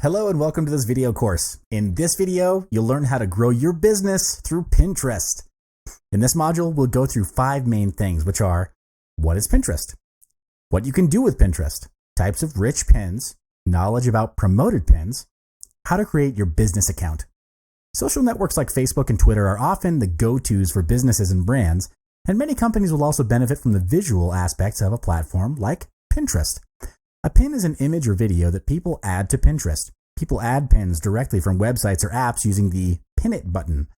Hello and welcome to this video course. In this video, you'll learn how to grow your business through Pinterest. In this module, we'll go through 5 main things, which are: what is Pinterest? What you can do with Pinterest, types of rich pins, knowledge about promoted pins, how to create your business account. Social networks like Facebook and Twitter are often the go-tos for businesses and brands, and many companies will also benefit from the visual aspects of a platform like Pinterest. A pin is an image or video that people add to Pinterest. People add pins directly from websites or apps using the Pin It button.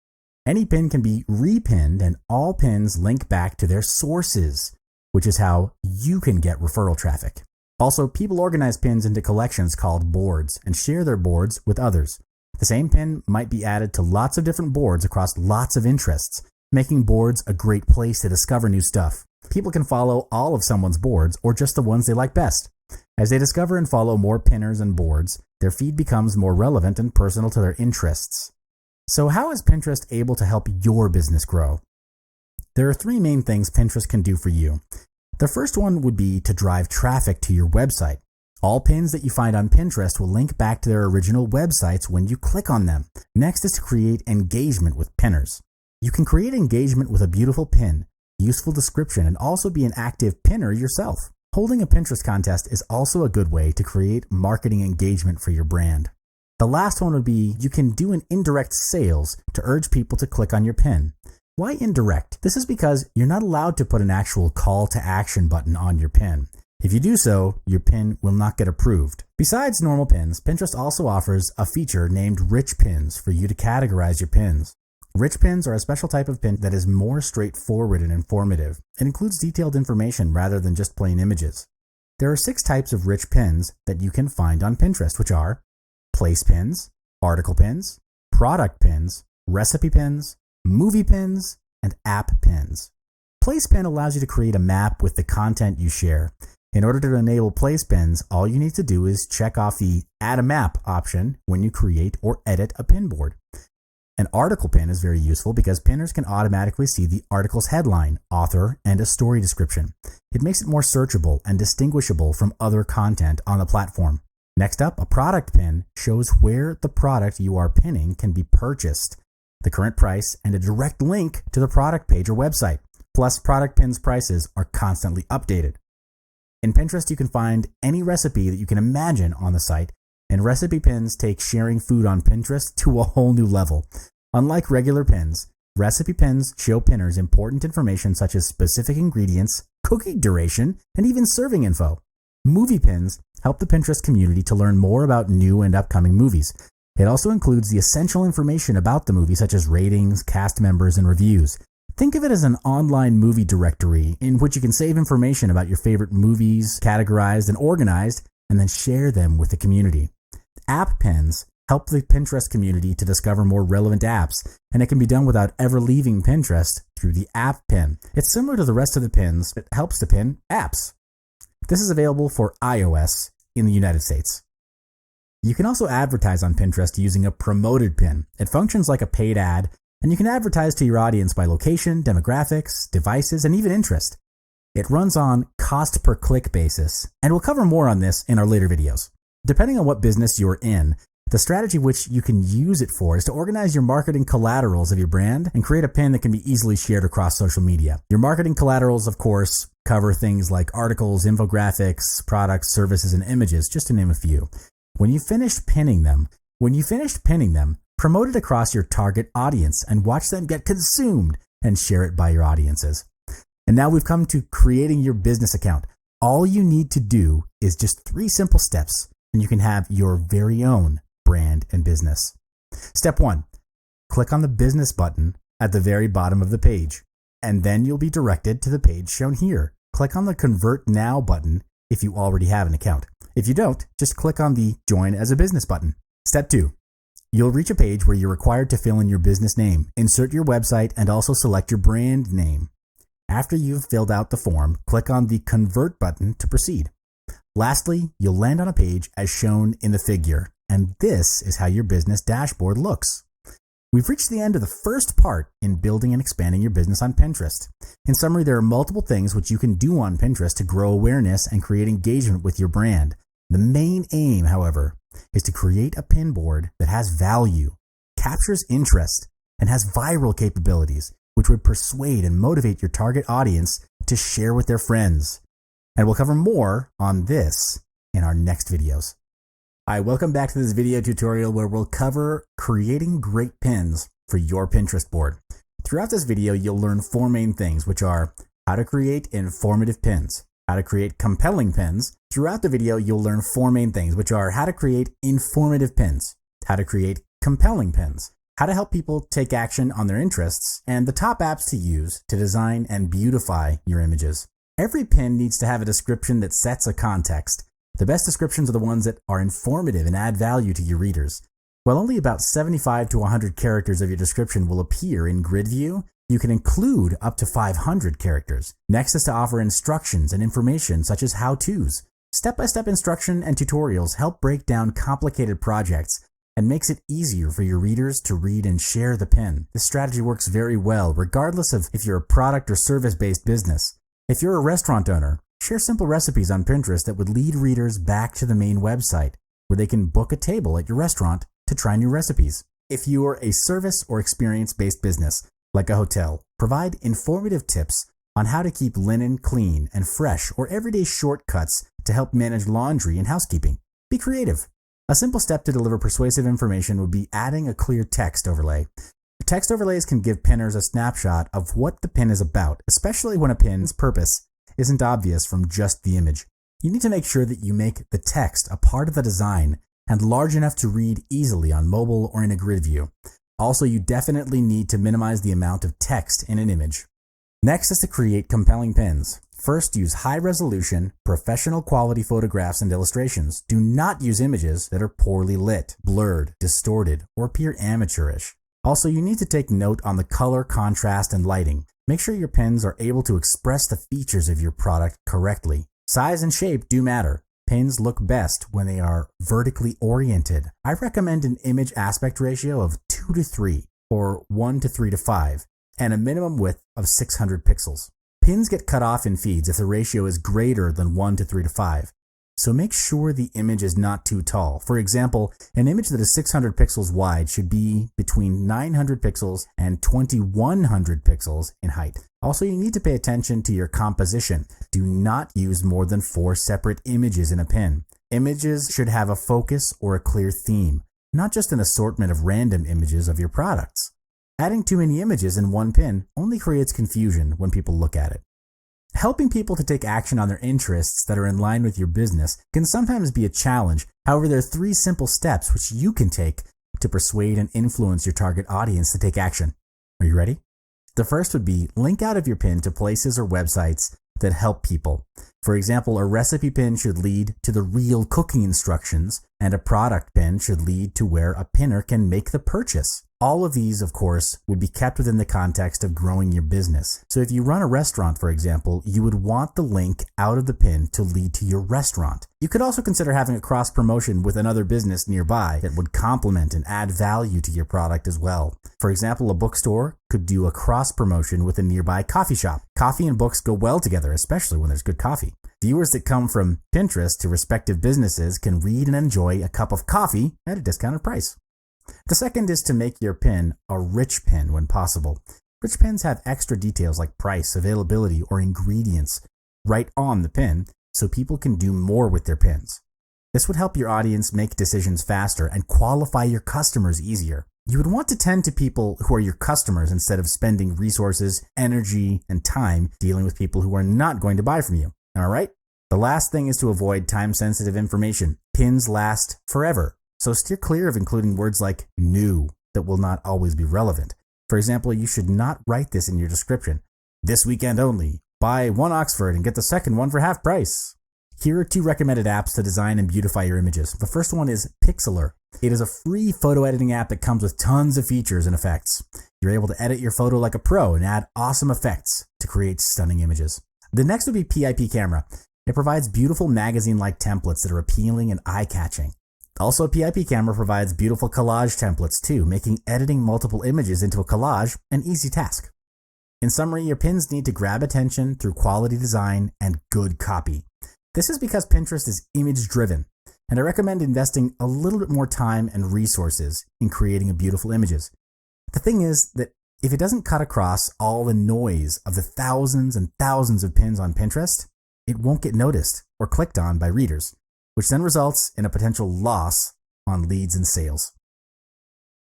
Any pin can be repinned, and all pins link back to their sources, which is how you can get referral traffic. Also, people organize pins into collections called boards and share their boards with others. The same pin might be added to lots of different boards across lots of interests, making boards a great place to discover new stuff. People can follow all of someone's boards or just the ones they like best. As they discover and follow more pinners and boards, their feed becomes more relevant and personal to their interests. So how is Pinterest able to help your business grow? There are 3 main things Pinterest can do for you. The first one would be to drive traffic to your website. All pins that you find on Pinterest will link back to their original websites when you click on them. Next is to create engagement with pinners. You can create engagement with a beautiful pin, useful description, and also be an active pinner yourself. Holding a Pinterest contest is also a good way to create marketing engagement for your brand. The last one would be you can do an indirect sales to urge people to click on your pin. Why indirect? This is because you're not allowed to put an actual call to action button on your pin. If you do so, your pin will not get approved. Besides normal pins, Pinterest also offers a feature named Rich Pins for you to categorize your pins. Rich pins are a special type of pin that is more straightforward and informative. It includes detailed information rather than just plain images. There are 6 types of rich pins that you can find on Pinterest, which are place pins, article pins, product pins, recipe pins, movie pins, and app pins. Place pin allows you to create a map with the content you share. In order to enable place pins, all you need to do is check off the Add a Map option when you create or edit a pin board. An article pin is very useful because pinners can automatically see the article's headline, author, and a story description. It makes it more searchable and distinguishable from other content on the platform. Next up, a product pin shows where the product you are pinning can be purchased, the current price, and a direct link to the product page or website. Plus, product pins' prices are constantly updated. In Pinterest, you can find any recipe that you can imagine on the site, and recipe pins take sharing food on Pinterest to a whole new level. Unlike regular pins, recipe pins show pinners important information such as specific ingredients, cooking duration, and even serving info. Movie pins help the Pinterest community to learn more about new and upcoming movies. It also includes the essential information about the movie such as ratings, cast members, and reviews. Think of it as an online movie directory in which you can save information about your favorite movies, categorized and organized, and then share them with the community. App pins help the Pinterest community to discover more relevant apps, and it can be done without ever leaving Pinterest through the app pin. It's similar to the rest of the pins, but helps to pin apps. This is available for iOS in the United States. You can also advertise on Pinterest using a promoted pin. It functions like a paid ad, and you can advertise to your audience by location, demographics, devices, and even interest. It runs on cost per click basis, and we'll cover more on this in our later videos. Depending on what business you're in, the strategy which you can use it for is to organize your marketing collaterals of your brand and create a pin that can be easily shared across social media. Your marketing collaterals, of course, cover things like articles, infographics, products, services, and images, just to name a few. When you finish pinning them, promote it across your target audience and watch them get consumed and share it by your audiences. And now we've come to creating your business account. All you need to do is just 3 simple steps, and you can have your very own brand and business. Step 1, click on the business button at the very bottom of the page, and then you'll be directed to the page shown here. Click on the Convert Now button if you already have an account. If you don't, just click on the Join as a Business button. Step 2, you'll reach a page where you're required to fill in your business name, insert your website, and also select your brand name. After you've filled out the form, click on the Convert button to proceed. Lastly, you'll land on a page as shown in the figure, and this is how your business dashboard looks. We've reached the end of the first part in building and expanding your business on Pinterest. In summary, there are multiple things which you can do on Pinterest to grow awareness and create engagement with your brand. The main aim, however, is to create a pin board that has value, captures interest, and has viral capabilities, which would persuade and motivate your target audience to share with their friends. And we'll cover more on this in our next videos. Hi, welcome back to this video tutorial where we'll cover creating great pins for your Pinterest board. Throughout this video, you'll learn four main things, which are how to create informative pins, how to create compelling pins. Throughout the video, you'll learn four main things, which are how to create informative pins, how to create compelling pins, how to help people take action on their interests, and the top apps to use to design and beautify your images. Every pin needs to have a description that sets a context. The best descriptions are the ones that are informative and add value to your readers. While only about 75 to 100 characters of your description will appear in grid view, you can include up to 500 characters. Next is to offer instructions and information such as how-tos. Step-by-step instruction and tutorials help break down complicated projects and makes it easier for your readers to read and share the pin. This strategy works very well regardless of if you're a product or service-based business. If you're a restaurant owner, share simple recipes on Pinterest that would lead readers back to the main website where they can book a table at your restaurant to try new recipes. If you're a service or experience-based business, like a hotel, provide informative tips on how to keep linen clean and fresh or everyday shortcuts to help manage laundry and housekeeping. Be creative. A simple step to deliver persuasive information would be adding a clear text overlay. Text overlays can give pinners a snapshot of what the pin is about, especially when a pin's purpose isn't obvious from just the image. You need to make sure that you make the text a part of the design and large enough to read easily on mobile or in a grid view. Also, you definitely need to minimize the amount of text in an image. Next is to create compelling pins. First, use high-resolution, professional quality photographs and illustrations. Do not use images that are poorly lit, blurred, distorted, or appear amateurish. Also, you need to take note on the color, contrast, and lighting. Make sure your pins are able to express the features of your product correctly. Size and shape do matter. Pins look best when they are vertically oriented. I recommend an image aspect ratio of 2 to 3 or 1 to 3 to 5 and a minimum width of 600 pixels. Pins get cut off in feeds if the ratio is greater than 1 to 3 to 5. So make sure the image is not too tall. For example, an image that is 600 pixels wide should be between 900 pixels and 2100 pixels in height. Also, you need to pay attention to your composition. Do not use more than 4 separate images in a pin. Images should have a focus or a clear theme, not just an assortment of random images of your products. Adding too many images in one pin only creates confusion when people look at it. Helping people to take action on their interests that are in line with your business can sometimes be a challenge. However, there are 3 simple steps which you can take to persuade and influence your target audience to take action. Are you ready? The first would be link out of your pin to places or websites that help people. For example, a recipe pin should lead to the real cooking instructions, and a product pin should lead to where a pinner can make the purchase. All of these, of course, would be kept within the context of growing your business. So if you run a restaurant, for example, you would want the link out of the pin to lead to your restaurant. You could also consider having a cross promotion with another business nearby that would complement and add value to your product as well. For example, a bookstore could do a cross promotion with a nearby coffee shop. Coffee and books go well together, especially when there's good coffee. Viewers that come from Pinterest to respective businesses can read and enjoy a cup of coffee at a discounted price. The second is to make your pin a rich pin when possible. Rich pins have extra details like price, availability, or ingredients right on the pin, so people can do more with their pins. This would help your audience make decisions faster and qualify your customers easier. You would want to tend to people who are your customers instead of spending resources, energy, and time dealing with people who are not going to buy from you. All right? The last thing is to avoid time-sensitive information. Pins last forever. So steer clear of including words like new that will not always be relevant. For example, you should not write this in your description. This weekend only. Buy 1 Oxford and get the second one for half price. Here are 2 recommended apps to design and beautify your images. The first one is Pixlr. It is a free photo editing app that comes with tons of features and effects. You're able to edit your photo like a pro and add awesome effects to create stunning images. The next would be PIP Camera. It provides beautiful magazine-like templates that are appealing and eye-catching. Also, PIP Camera provides beautiful collage templates too, making editing multiple images into a collage an easy task. In summary, your pins need to grab attention through quality design and good copy. This is because Pinterest is image-driven, and I recommend investing a little bit more time and resources in creating beautiful images. The thing is that if it doesn't cut across all the noise of the thousands and thousands of pins on Pinterest, it won't get noticed or clicked on by readers, which then results in a potential loss on leads and sales.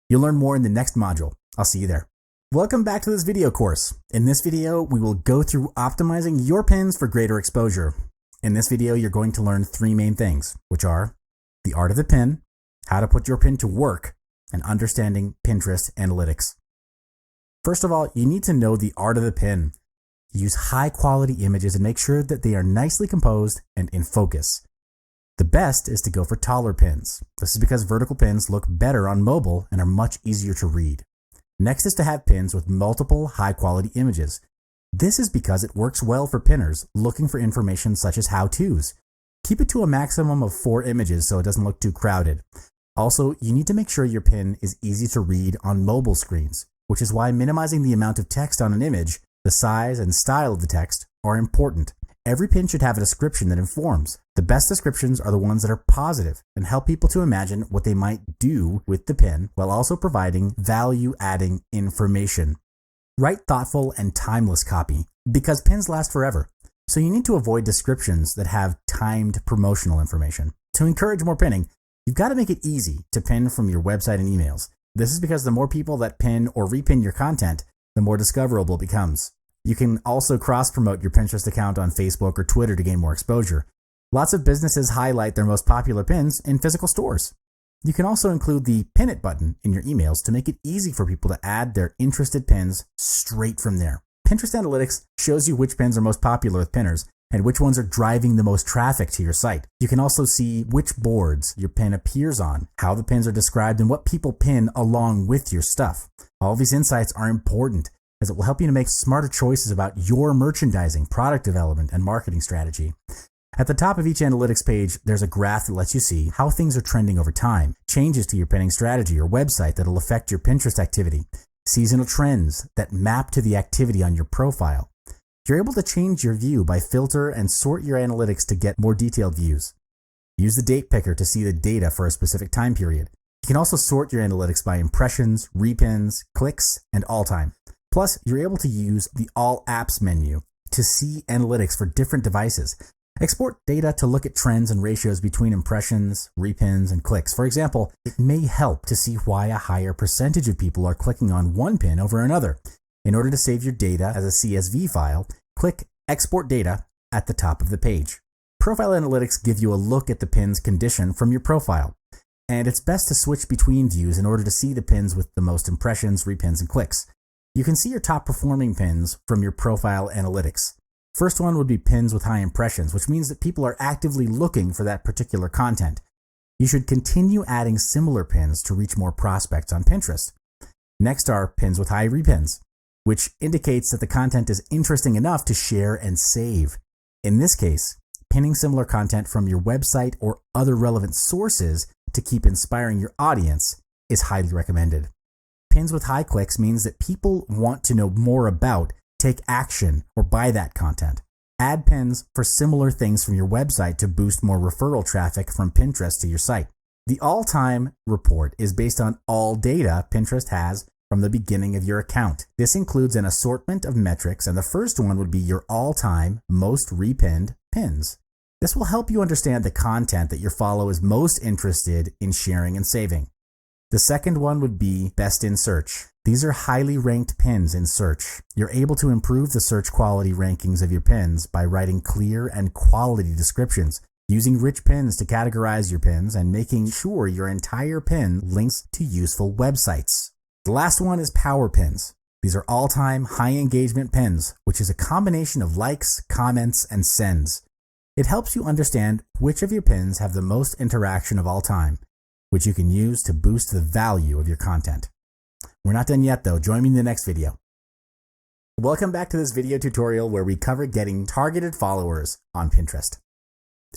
You'll learn more in the next module. I'll see you there. Welcome back to this video course. In this video, we will go through optimizing your pins for greater exposure. In this video, you're going to learn three main things, which are the art of the pin, how to put your pin to work, and understanding Pinterest analytics. First of all, you need to know the art of the pin. Use high quality images and make sure that they are nicely composed and in focus. The best is to go for taller pins. This is because vertical pins look better on mobile and are much easier to read. Next is to have pins with multiple high quality images. This is because it works well for pinners looking for information such as how-tos. Keep it to a maximum of 4 images so it doesn't look too crowded. Also, you need to make sure your pin is easy to read on mobile screens, which is why minimizing the amount of text on an image, the size and style of the text are important. Every pin should have a description that informs. The best descriptions are the ones that are positive and help people to imagine what they might do with the pin while also providing value-adding information. Write thoughtful and timeless copy because pins last forever. So you need to avoid descriptions that have timed promotional information. To encourage more pinning, you've got to make it easy to pin from your website and emails. This is because the more people that pin or repin your content, the more discoverable it becomes. You can also cross-promote your Pinterest account on Facebook or Twitter to gain more exposure. Lots of businesses highlight their most popular pins in physical stores. You can also include the Pin It button in your emails to make it easy for people to add their interested pins straight from there. Pinterest Analytics shows you which pins are most popular with pinners and which ones are driving the most traffic to your site. You can also see which boards your pin appears on, how the pins are described, and what people pin along with your stuff. All these insights are important as it will help you to make smarter choices about your merchandising, product development, and marketing strategy. At the top of each analytics page, there's a graph that lets you see how things are trending over time, changes to your pinning strategy or website that will affect your Pinterest activity, seasonal trends that map to the activity on your profile. You're able to change your view by filter and sort your analytics to get more detailed views. Use the date picker to see the data for a specific time period. You can also sort your analytics by impressions, repins, clicks, and all time. Plus, you're able to use the All Apps menu to see analytics for different devices. Export data to look at trends and ratios between impressions, repins, and clicks. For example, it may help to see why a higher percentage of people are clicking on one pin over another. In order to save your data as a CSV file, click Export Data at the top of the page. Profile Analytics give you a look at the pin's condition from your profile, and it's best to switch between views in order to see the pins with the most impressions, repins, and clicks. You can see your top performing pins from your Profile Analytics. First one would be pins with high impressions, which means that people are actively looking for that particular content. You should continue adding similar pins to reach more prospects on Pinterest. Next are pins with high repins, which indicates that the content is interesting enough to share and save. In this case, pinning similar content from your website or other relevant sources to keep inspiring your audience is highly recommended. Pins with high clicks means that people want to know more about, take action, or buy that content. Add pins for similar things from your website to boost more referral traffic from Pinterest to your site. The all-time report is based on all data Pinterest has from the beginning of your account. This includes an assortment of metrics, and the first one would be your all-time most repinned pins. This will help you understand the content that your follower is most interested in sharing and saving. The second one would be best in search. These are highly ranked pins in search. You're able to improve the search quality rankings of your pins by writing clear and quality descriptions, using rich pins to categorize your pins, and making sure your entire pin links to useful websites. The last one is power pins. These are all-time high engagement pins, which is a combination of likes, comments, and sends. It helps you understand which of your pins have the most interaction of all time, which you can use to boost the value of your content. We're not done yet though. Join me in the next video. Welcome back to this video tutorial where we cover getting targeted followers on Pinterest.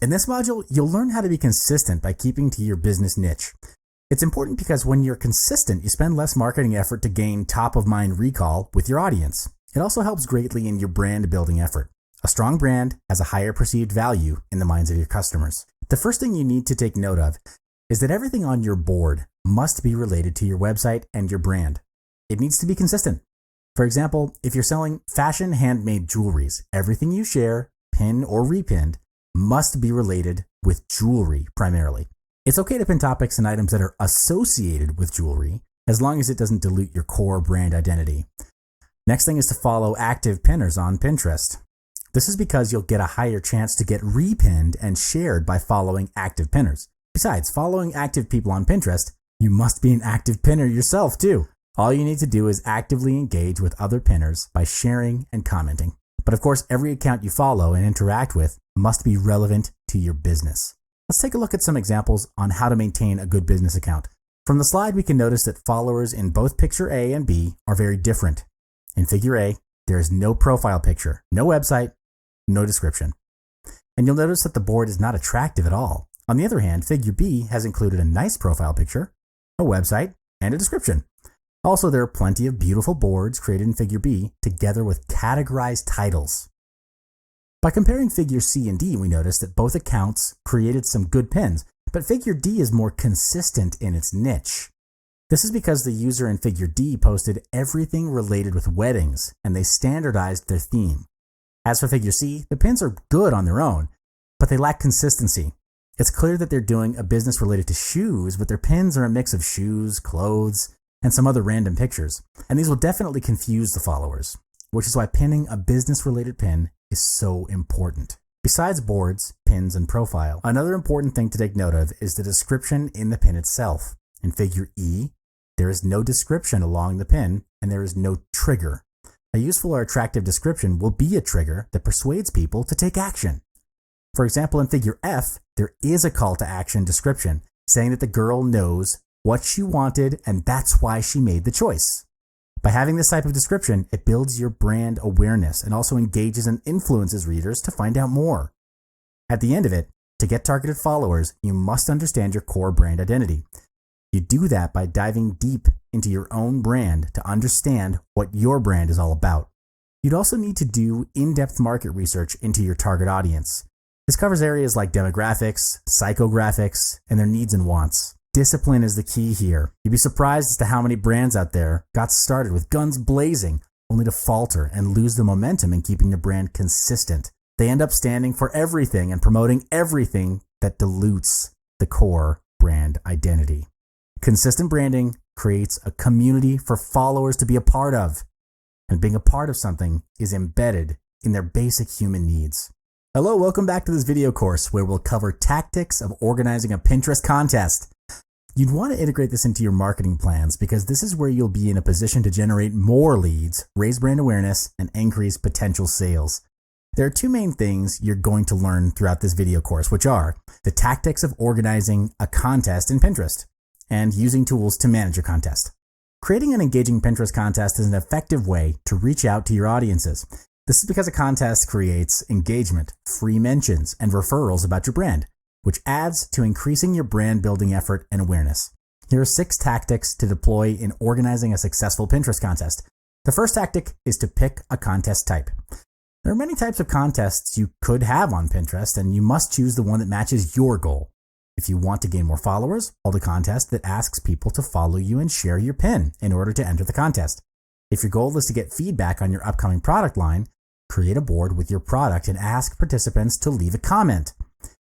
In this module, you'll learn how to be consistent by keeping to your business niche. It's important because when you're consistent, you spend less marketing effort to gain top-of-mind recall with your audience. It also helps greatly in your brand building effort. A strong brand has a higher perceived value in the minds of your customers. The first thing you need to take note of is that everything on your board must be related to your website and your brand. It needs to be consistent. For example, if you're selling fashion handmade jewelries, everything you share, pin or repinned, must be related with jewelry primarily. It's okay to pin topics and items that are associated with jewelry, as long as it doesn't dilute your core brand identity. Next thing is to follow active pinners on Pinterest. This is because you'll get a higher chance to get repinned and shared by following active pinners. Besides, following active people on Pinterest, you must be an active pinner yourself too. All you need to do is actively engage with other pinners by sharing and commenting. But of course, every account you follow and interact with must be relevant to your business. Let's take a look at some examples on how to maintain a good business account. From the slide, we can notice that followers in both picture A and B are very different. In figure A, there is no profile picture, no website, no description. And you'll notice that the board is not attractive at all. On the other hand, figure B has included a nice profile picture, a website, and a description. Also, there are plenty of beautiful boards created in figure B together with categorized titles. By comparing figure C and D, we notice that both accounts created some good pins, but figure D is more consistent in its niche. This is because the user in figure D posted everything related with weddings, and they standardized their theme. As for figure C, the pins are good on their own, but they lack consistency. It's clear that they're doing a business related to shoes, but their pins are a mix of shoes, clothes, and some other random pictures. And these will definitely confuse the followers, which is why pinning a business-related pin is so important. Besides boards, pins, and profile, another important thing to take note of is the description in the pin itself. In figure E, there is no description along the pin, and there is no trigger. A useful or attractive description will be a trigger that persuades people to take action. For example, in figure F, there is a call to action description saying that the girl knows what she wanted and that's why she made the choice. By having this type of description, it builds your brand awareness and also engages and influences readers to find out more. At the end of it, to get targeted followers, you must understand your core brand identity. You do that by diving deep into your own brand to understand what your brand is all about. You'd also need to do in-depth market research into your target audience. This covers areas like demographics, psychographics, and their needs and wants. Discipline is the key here. You'd be surprised as to how many brands out there got started with guns blazing, only to falter and lose the momentum in keeping the brand consistent. They end up standing for everything and promoting everything that dilutes the core brand identity. Consistent branding creates a community for followers to be a part of, and being a part of something is embedded in their basic human needs. Hello, welcome back to this video course where we'll cover tactics of organizing a Pinterest contest. You'd want to integrate this into your marketing plans because this is where you'll be in a position to generate more leads, raise brand awareness, and increase potential sales. There are two main things you're going to learn throughout this video course, which are the tactics of organizing a contest in Pinterest and using tools to manage your contest. Creating an engaging Pinterest contest is an effective way to reach out to your audiences. This is because a contest creates engagement, free mentions, and referrals about your brand, which adds to increasing your brand building effort and awareness. Here are 6 tactics to deploy in organizing a successful Pinterest contest. The first tactic is to pick a contest type. There are many types of contests you could have on Pinterest, and you must choose the one that matches your goal. If you want to gain more followers, hold a contest that asks people to follow you and share your pin in order to enter the contest. If your goal is to get feedback on your upcoming product line, create a board with your product and ask participants to leave a comment.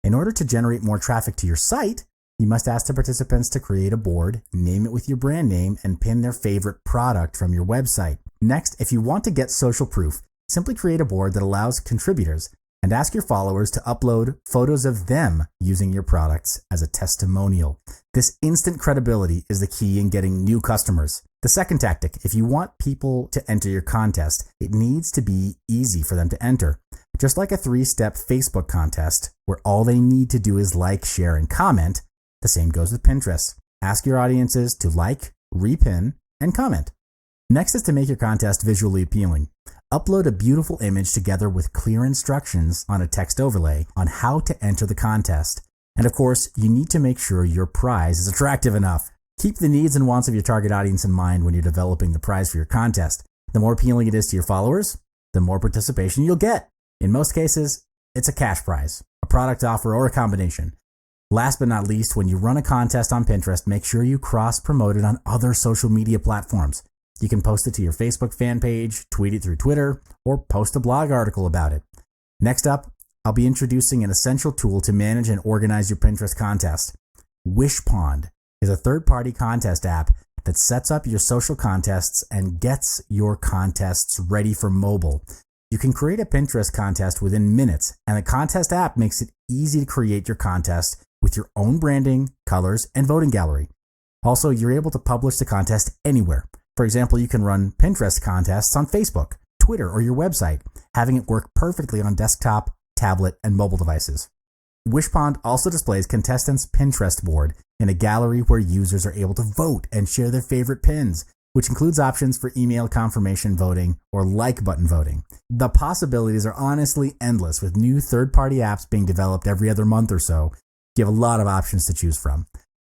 In order to generate more traffic to your site, you must ask the participants to create a board, name it with your brand name, and pin their favorite product from your website. Next, if you want to get social proof, simply create a board that allows contributors and ask your followers to upload photos of them using your products as a testimonial. This instant credibility is the key in getting new customers. The second tactic, if you want people to enter your contest, it needs to be easy for them to enter. Just like a 3-step Facebook contest, where all they need to do is like, share, and comment, the same goes with Pinterest. Ask your audiences to like, repin, and comment. Next is to make your contest visually appealing. Upload a beautiful image together with clear instructions on a text overlay on how to enter the contest. And of course, you need to make sure your prize is attractive enough. Keep the needs and wants of your target audience in mind when you're developing the prize for your contest. The more appealing it is to your followers, the more participation you'll get. In most cases, it's a cash prize, a product offer, or a combination. Last but not least, when you run a contest on Pinterest, make sure you cross-promote it on other social media platforms. You can post it to your Facebook fan page, tweet it through Twitter, or post a blog article about it. Next up, I'll be introducing an essential tool to manage and organize your Pinterest contest. Wishpond is a third-party contest app that sets up your social contests and gets your contests ready for mobile. You can create a Pinterest contest within minutes, and the contest app makes it easy to create your contest with your own branding, colors, and voting gallery. Also, you're able to publish the contest anywhere. For example, you can run Pinterest contests on Facebook, Twitter, or your website, having it work perfectly on desktop, tablet, and mobile devices. Wishpond also displays contestants' Pinterest board in a gallery where users are able to vote and share their favorite pins, which includes options for email confirmation voting or like button voting. The possibilities are honestly endless, with new third-party apps being developed every other month or so. You have a lot of options to choose from.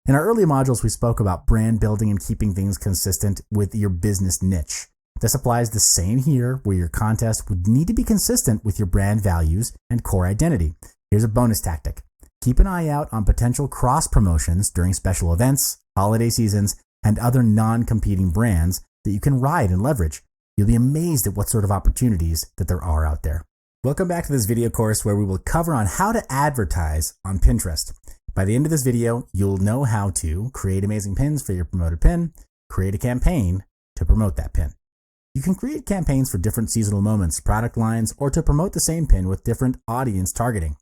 In our earlier modules, we spoke about brand building and keeping things consistent with your business niche. This applies the same here, where your contest would need to be consistent with your brand values and core identity. Here's a bonus tactic. Keep an eye out on potential cross-promotions during special events, holiday seasons, and other non-competing brands that you can ride and leverage. You'll be amazed at what sort of opportunities that there are out there. Welcome back to this video course where we will cover on how to advertise on Pinterest. By the end of this video, you'll know how to create amazing pins for your promoted pin, create a campaign to promote that pin. You can create campaigns for different seasonal moments, product lines, or to promote the same pin with different audience targeting.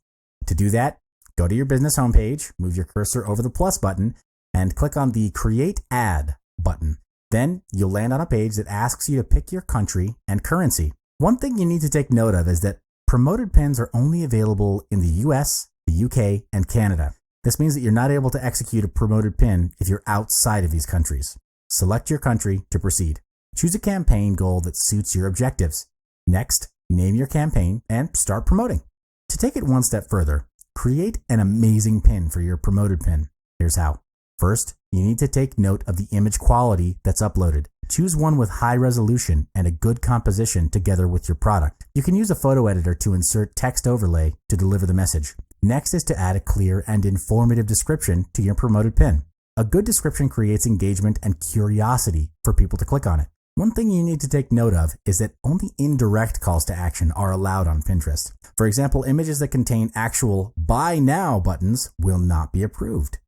To do that, go to your business homepage, move your cursor over the plus button, and click on the Create Ad button. Then you'll land on a page that asks you to pick your country and currency. One thing you need to take note of is that promoted pins are only available in the US, the UK, and Canada. This means that you're not able to execute a promoted pin if you're outside of these countries. Select your country to proceed. Choose a campaign goal that suits your objectives. Next, name your campaign and start promoting. To take it one step further, create an amazing pin for your promoted pin. Here's how. First, you need to take note of the image quality that's uploaded. Choose one with high resolution and a good composition together with your product. You can use a photo editor to insert text overlay to deliver the message. Next is to add a clear and informative description to your promoted pin. A good description creates engagement and curiosity for people to click on it. One thing you need to take note of is that only indirect calls to action are allowed on Pinterest. For example, images that contain actual buy now buttons will not be approved.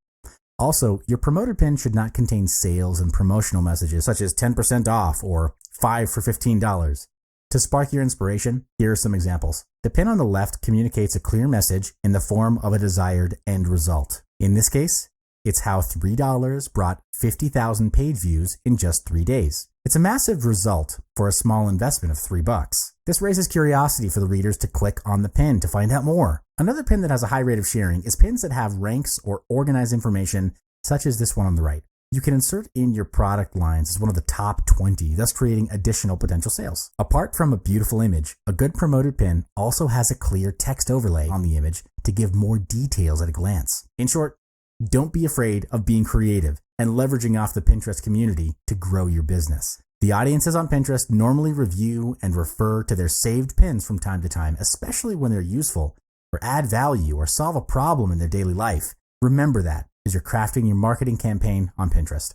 Also, your promoted pin should not contain sales and promotional messages such as 10% off or 5 for $15. To spark your inspiration, here are some examples. The pin on the left communicates a clear message in the form of a desired end result. In this case, it's how $3 brought 50,000 page views in just 3 days. It's a massive result for a small investment of $3. This raises curiosity for the readers to click on the pin to find out more. Another pin that has a high rate of sharing is pins that have ranks or organized information, such as this one on the right. You can insert in your product lines as one of the top 20, thus creating additional potential sales. Apart from a beautiful image, a good promoted pin also has a clear text overlay on the image to give more details at a glance. In short, don't be afraid of being creative and leveraging off the Pinterest community to grow your business. The audiences on Pinterest normally review and refer to their saved pins from time to time, especially when they're useful or add value or solve a problem in their daily life. Remember that as you're crafting your marketing campaign on Pinterest.